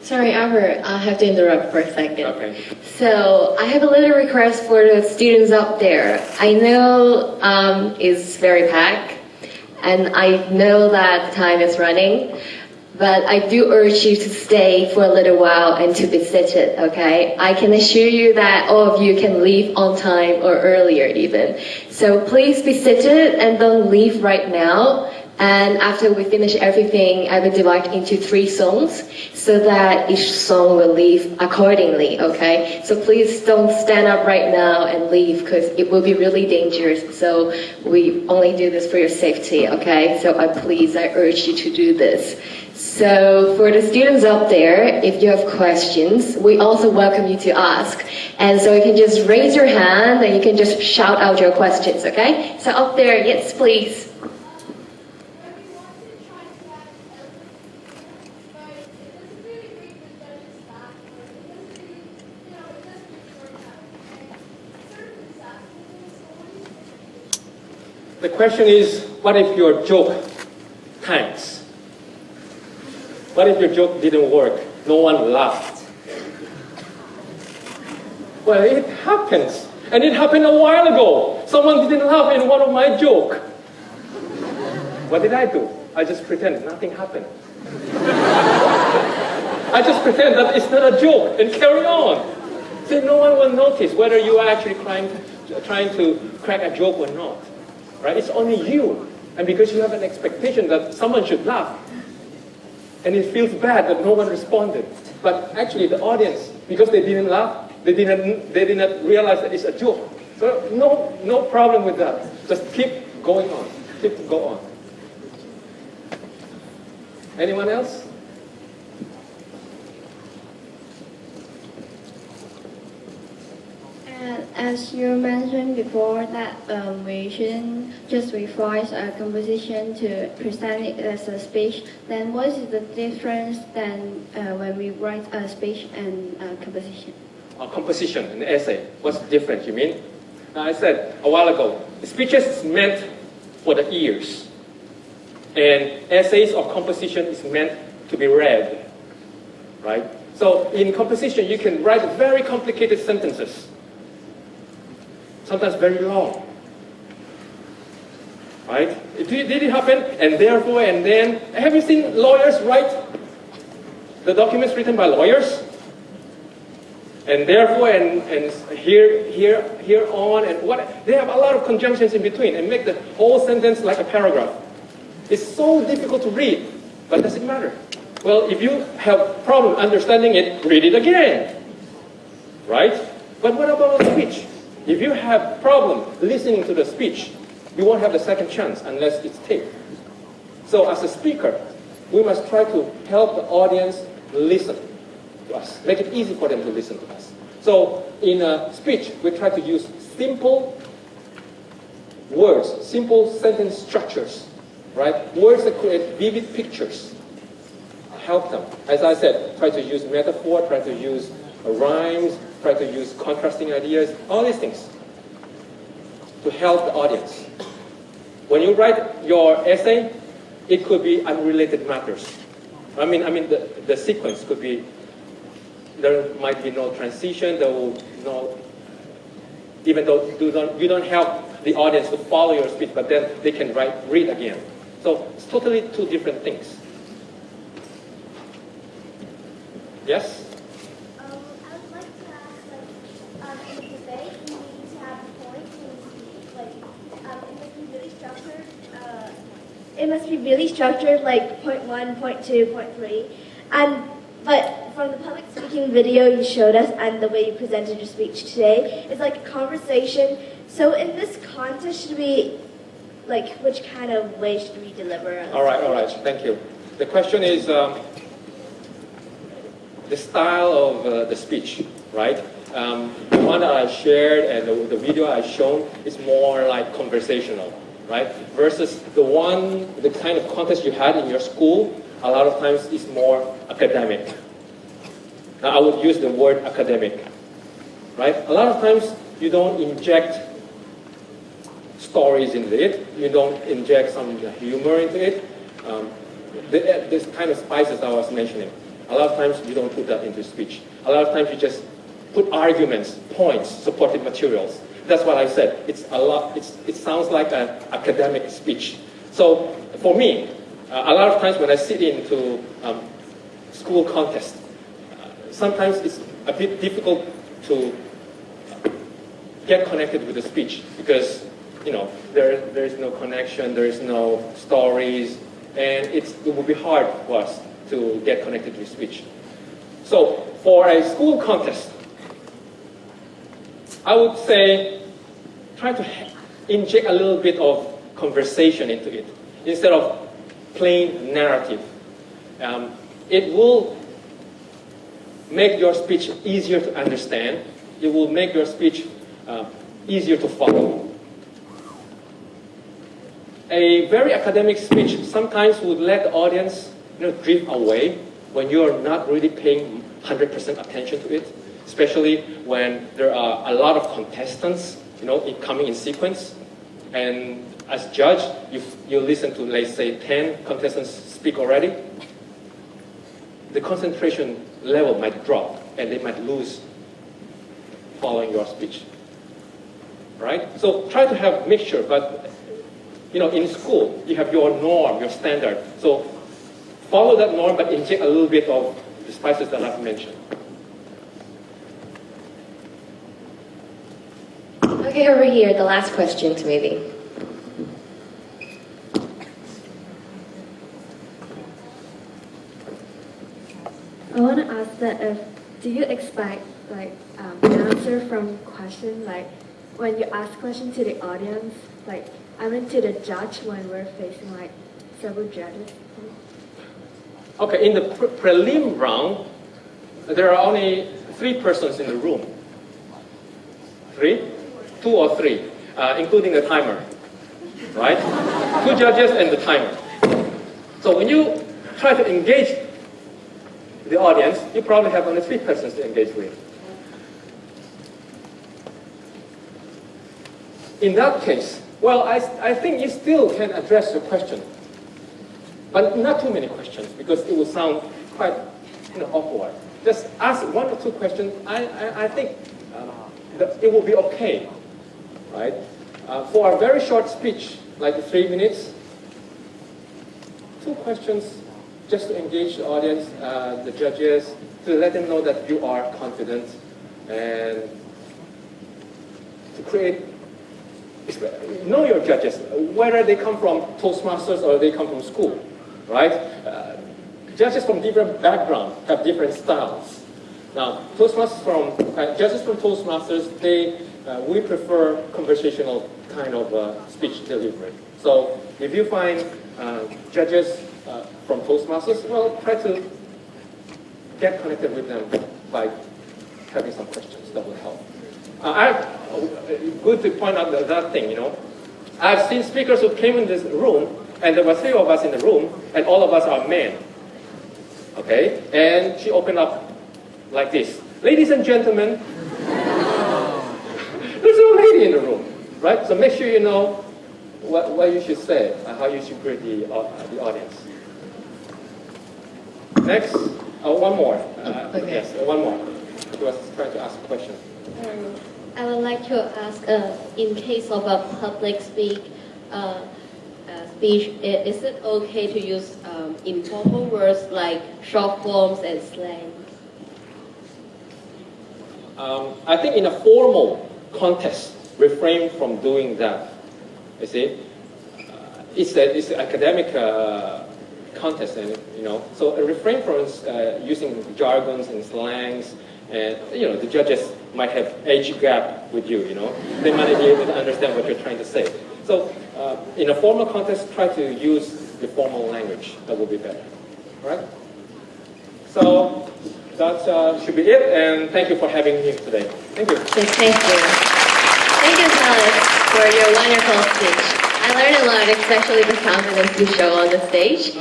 Sorry, Albert, I have to interrupt for a second. Okay. So I have a little request for the students up there. I know it's very packed, and I know that the time is running, but I do urge you to stay for a little while and to be seated, okay? I can assure you that all of you can leave on time or earlier even. So please be seated and don't leave right now. And after we finish everything, I will divide into 3 songs so that each song will leave accordingly, okay? So please don't stand up right now and leave because it will be really dangerous. So we only do this for your safety, okay? So I urge you to do this. So for the students up there, if you have questions, we also welcome you to ask. And so you can just raise your hand and you can just shout out your questions, okay? So up there, yes, please. The question is, what if your joke tanks? What if your joke didn't work? No one laughed. Well, it happens. And it happened a while ago. Someone didn't laugh in one of my jokes. What did I do? I just pretend nothing happened. I just pretend that it's not a joke and carry on. So no one will notice whether you are actually trying to crack a joke or not. Right? It's only you. And because you have an expectation that someone should laugh, and it feels bad that no one responded. But actually the audience, because they didn't laugh, they did not realize that it's a joke. So no problem with that. Just keep going on. Keep go on. Anyone else? As you mentioned before that we shouldn't just revise a composition to present it as a speech, then what is the difference then when we write a speech and a composition? A composition, an essay. What's the difference, you mean? Now, I said a while ago, speeches is meant for the ears. And essays or composition is meant to be read. Right? So in composition, you can write very complicated sentences. Sometimes very long. Right? Did it happen? And therefore, and then. Have you seen lawyers write the documents written by lawyers? And therefore, and here on, and what? They have a lot of conjunctions in between and make the whole sentence like a paragraph. It's so difficult to read, but does it matter? Well, if you have problem understanding it, read it again. Right? But what about a speech? If you have problem listening to the speech, you won't have the second chance unless it's taped. So as a speaker, we must try to help the audience listen to us, make it easy for them to listen to us. So in a speech, we try to use simple words, simple sentence structures, right? Words that create vivid pictures. Help them. As I said, try to use metaphor, try to use rhymes, try to use contrasting ideas, all these things to help the audience. When you write your essay, it could be unrelated matters. I mean the sequence could be, there might be no transition, there will no, even though you don't help the audience to follow your speech, but then they can read again. So it's totally 2 different things. Yes? It must be really structured, like point 1, point 2, point 3. But from the public speaking video you showed us and the way you presented your speech today, it's like a conversation. So in this contest, should we, like, which kind of way should we deliver? All right, thank you. The question is the style of the speech, right? The one that I shared and the video I shown is more like conversational. Right? Versus the kind of contest you had in your school, a lot of times is more academic. Now I would use the word academic. Right? A lot of times you don't inject stories into it, you don't inject some humor into it. This kind of spices I was mentioning. A lot of times you don't put that into speech. A lot of times you just put arguments, points, supportive materials. That's what I said. It sounds like an academic speech. So for me, a lot of times when I sit into school contests, sometimes it's a bit difficult to get connected with the speech because there is no connection, there is no stories, and it will be hard for us to get connected with speech. So for a school contest, I would say try to inject a little bit of conversation into it instead of plain narrative. It will make your speech easier to understand. It will make your speech easier to follow. A very academic speech sometimes would let the audience drift away when you're not really paying 100% attention to it, especially when there are a lot of contestants coming in sequence. And as judge, you listen to, let's say, 10 contestants speak already, the concentration level might drop and they might lose following your speech. Right? So try to have mixture, but in school, you have your norm, your standard. So follow that norm, but inject a little bit of the spices that I've mentioned. Okay, over here, the last question to maybe. I want to ask that do you expect an answer from question, like when you ask question to the audience, to the judge when we're facing several judges? Okay, in the prelim round, there are only 3 persons in the room. 3? 2 or 3, including the timer, right? 2 judges and the timer. So when you try to engage the audience, you probably have only 3 persons to engage with. In that case, well, I think you still can address your question, but not too many questions because it will sound quite awkward. Just ask 1 or 2 questions. I think that it will be okay, right? For a very short speech, like 3 minutes, 2 questions just to engage the audience, the judges, to let them know that you are confident and to create. Know your judges, whether they come from Toastmasters or they come from school, right? Judges from different backgrounds have different styles. Now, judges from Toastmasters, we prefer conversational kind of speech delivery. So if you find judges from Toastmasters, well, try to get connected with them by having some questions that will help. Good to point out that thing, I've seen speakers who came in this room, and there were 3 of us in the room, and all of us are men. Okay? And she opened up like this. Ladies and gentlemen, there's no lady in the room, right? So make sure you know what you should say, how you should greet the audience. Next, one more. Okay. Yes, one more. He was trying to ask a question. I would like to ask, in case of a public speech, is it okay to use informal words like short forms and slang? I think in a formal context, refrain from doing that. You see, it's an academic contest, and so refrain from using jargons and slangs. And the judges might have age gap with you. They might not be able to understand what you're trying to say. So, in a formal context, try to use the formal language. That will be better. All right. So that should be it. And thank you for having me today. Thank you. Thank you. Thank you, Alice, for your wonderful speech. I learned a lot, especially the confidence you show on the stage.